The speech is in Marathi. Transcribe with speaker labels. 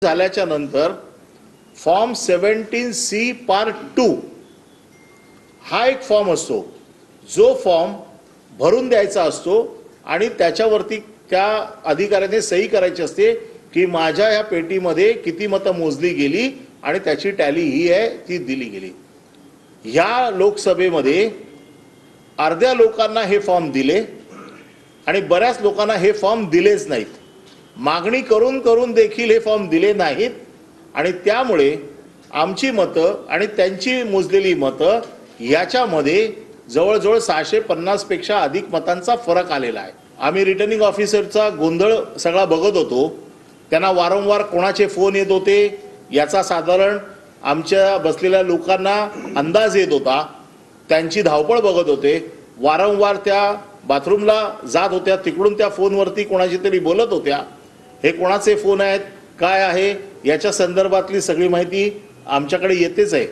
Speaker 1: झाल्याच्या नंतर फॉर्म 17C पार्ट 2 हा एक फॉर्म असतो जो फॉर्म भरून द्यायचा असतो आणि त्याच्यावरती त्या अधिकाऱ्याने सही करायची असते की माझ्या या पेटीमध्ये किती मतं मोजली गेली आणि त्याची टॅली ही आहे ती दिली गेली। या लोकसभेमध्ये अर्ध्या लोकांना हे फॉर्म दिले आणि बऱ्याच लोकांना हे फॉर्म दिलेच नाहीत। मागणी करून करून देखील हे फॉर्म दिले नाहीत आणि त्यामुळे आमची मतं आणि त्यांची मोजलेली मतं याच्यामध्ये जवळजवळ 650 पेक्षा अधिक मतांचा फरक आलेला आहे। आम्ही रिटर्निंग ऑफिसरचा गोंधळ सगळा बघत होतो। त्यांना वारंवार कोणाचे फोन येत होते याचा साधारण आमच्या बसलेल्या लोकांना अंदाज येत होता। त्यांची धावपळ बघत होते। वारंवार त्या बाथरूमला जात होत्या, तिकडून त्या फोनवरती कोणाशी तरी बोलत होत्या। हे कोणाचे फोन आहेत काय आहे याच्या संदर्भातली सगळी माहिती आमच्याकडे येतेच आहे।